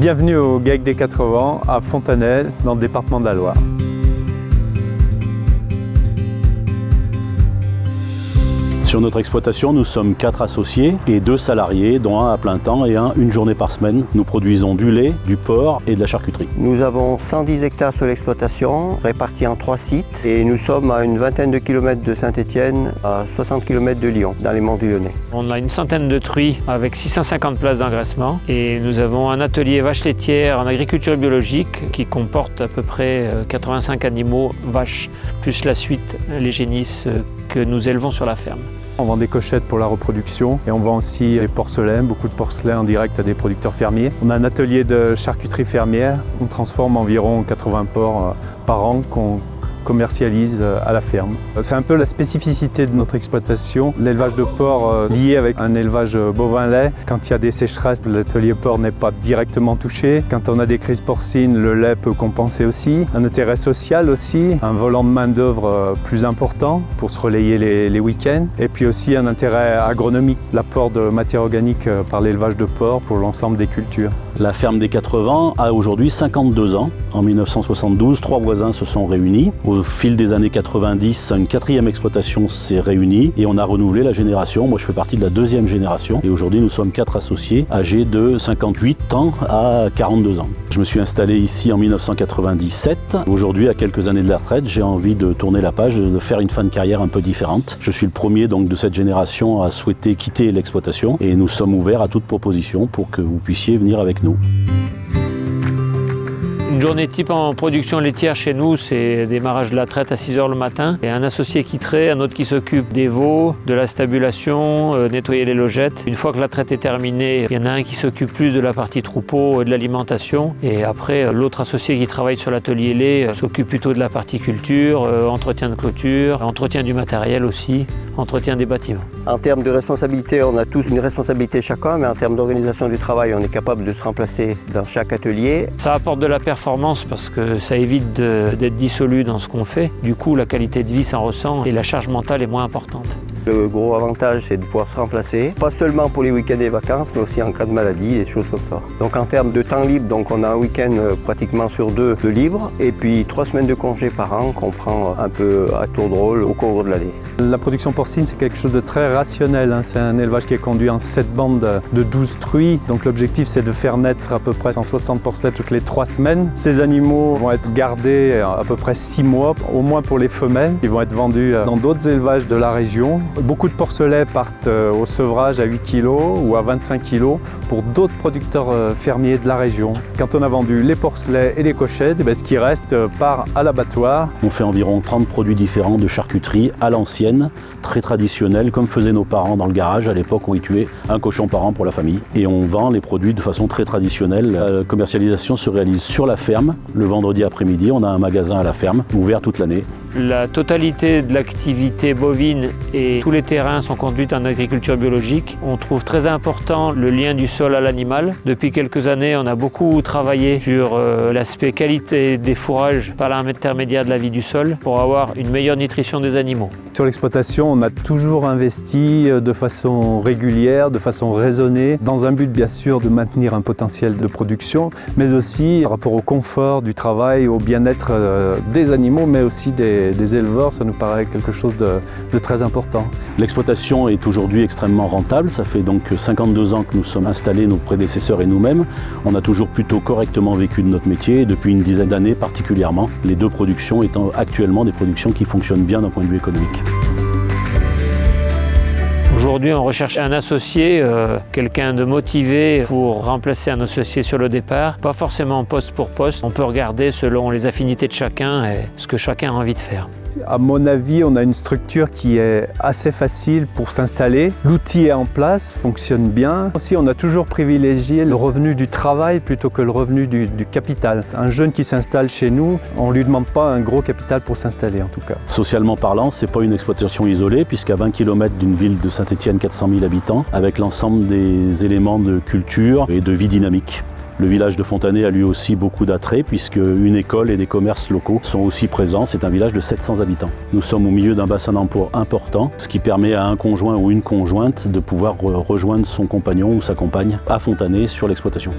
Bienvenue au GAEC des 80 à Fontanelle, dans le département de la Loire. Sur notre exploitation, nous sommes 4 associés et 2 salariés, dont un à plein temps et un une journée par semaine. Nous produisons du lait, du porc et de la charcuterie. Nous avons 110 hectares sur l'exploitation, répartis en 3 sites. Et nous sommes à une vingtaine de kilomètres de Saint-Étienne, à 60 km de Lyon, dans les monts du Lyonnais. On a une centaine de truies avec 650 places d'engraissement. Et nous avons un atelier vaches laitières en agriculture biologique qui comporte à peu près 85 animaux vaches, plus la suite, les génisses que nous élevons sur la ferme. On vend des cochettes pour la reproduction et on vend aussi les porcelains, beaucoup de porcelain en direct à des producteurs fermiers. On a un atelier de charcuterie fermière, on transforme environ 80 porcs par an qu'on commercialise à la ferme. C'est un peu la spécificité de notre exploitation, l'élevage de porc lié avec un élevage bovin-lait. Quand il y a des sécheresses, l'atelier porc n'est pas directement touché. Quand on a des crises porcines, le lait peut compenser aussi. Un intérêt social aussi, un volant de main-d'œuvre plus important pour se relayer les week-ends. Et puis aussi un intérêt agronomique, l'apport de matière organique par l'élevage de porc pour l'ensemble des cultures. La ferme des 80 a aujourd'hui 52 ans. En 1972, 3 voisins se sont réunis. Au fil des années 90, une 4e exploitation s'est réunie et on a renouvelé la génération. Moi, je fais partie de la 2e génération et aujourd'hui, nous sommes 4 associés âgés de 58 ans à 42 ans. Je me suis installé ici en 1997. Aujourd'hui, à quelques années de la retraite, j'ai envie de tourner la page, de faire une fin de carrière un peu différente. Je suis le premier donc de cette génération à souhaiter quitter l'exploitation et nous sommes ouverts à toute proposition pour que vous puissiez venir avec nous. Une journée type en production laitière chez nous, c'est démarrage de la traite à 6 h le matin. Et un associé qui traite, un autre qui s'occupe des veaux, de la stabulation, nettoyer les logettes. Une fois que la traite est terminée, il y en a un qui s'occupe plus de la partie troupeau et de l'alimentation. Et après, l'autre associé qui travaille sur l'atelier lait s'occupe plutôt de la partie culture, entretien de clôture, entretien du matériel aussi, entretien des bâtiments. En termes de responsabilité, on a tous une responsabilité chacun, mais en termes d'organisation du travail, on est capable de se remplacer dans chaque atelier. Ça apporte de la performance parce que ça évite d'être dissolu dans ce qu'on fait. Du coup, la qualité de vie s'en ressent et la charge mentale est moins importante. Le gros avantage, c'est de pouvoir se remplacer, pas seulement pour les week-ends et vacances, mais aussi en cas de maladie, des choses comme ça. Donc en termes de temps libre, donc on a un week-end pratiquement sur 2 de libre, et puis 3 semaines de congé par an qu'on prend un peu à tour de rôle au cours de l'année. La production porcine, c'est quelque chose de très rationnel. C'est un élevage qui est conduit en 7 bandes de 12 truies. Donc l'objectif, c'est de faire naître à peu près 160 porcelets toutes les 3 semaines. Ces animaux vont être gardés à peu près 6 mois, au moins pour les femelles. Ils vont être vendus dans d'autres élevages de la région. Beaucoup de porcelets partent au sevrage à 8 kg ou à 25 kg pour d'autres producteurs fermiers de la région. Quand on a vendu les porcelets et les cochettes, ce qui reste part à l'abattoir. On fait environ 30 produits différents de charcuterie à l'ancienne, très traditionnelle, comme faisaient nos parents dans le garage à l'époque où ils tuaient un cochon par an pour la famille. Et on vend les produits de façon très traditionnelle. La commercialisation se réalise sur la ferme. Le vendredi après-midi, on a un magasin à la ferme, ouvert toute l'année. La totalité de l'activité bovine et tous les terrains sont conduits en agriculture biologique. On trouve très important le lien du sol à l'animal. Depuis quelques années, on a beaucoup travaillé sur l'aspect qualité des fourrages par l'intermédiaire de la vie du sol pour avoir une meilleure nutrition des animaux. Sur l'exploitation, on a toujours investi de façon régulière, de façon raisonnée, dans un but bien sûr de maintenir un potentiel de production, mais aussi par rapport au confort du travail, au bien-être des animaux, mais aussi des éleveurs. Ça nous paraît quelque chose de très important. L'exploitation est aujourd'hui extrêmement rentable. Ça fait donc 52 ans que nous sommes installés, nos prédécesseurs et nous-mêmes. On a toujours plutôt correctement vécu de notre métier, depuis une dizaine d'années particulièrement. Les 2 productions étant actuellement des productions qui fonctionnent bien d'un point de vue économique. Aujourd'hui, on recherche un associé, quelqu'un de motivé pour remplacer un associé sur le départ. Pas forcément poste pour poste. On peut regarder selon les affinités de chacun et ce que chacun a envie de faire. À mon avis, on a une structure qui est assez facile pour s'installer. L'outil est en place, fonctionne bien. Aussi, on a toujours privilégié le revenu du travail plutôt que le revenu du capital. Un jeune qui s'installe chez nous, on ne lui demande pas un gros capital pour s'installer en tout cas. Socialement parlant, ce n'est pas une exploitation isolée puisqu'à 20 km d'une ville de Saint-Étienne, 400 000 habitants, avec l'ensemble des éléments de culture et de vie dynamique. Le village de Fontanelle a lui aussi beaucoup d'attrait puisque une école et des commerces locaux sont aussi présents. C'est un village de 700 habitants. Nous sommes au milieu d'un bassin d'emploi important, ce qui permet à un conjoint ou une conjointe de pouvoir rejoindre son compagnon ou sa compagne à Fontanelle sur l'exploitation.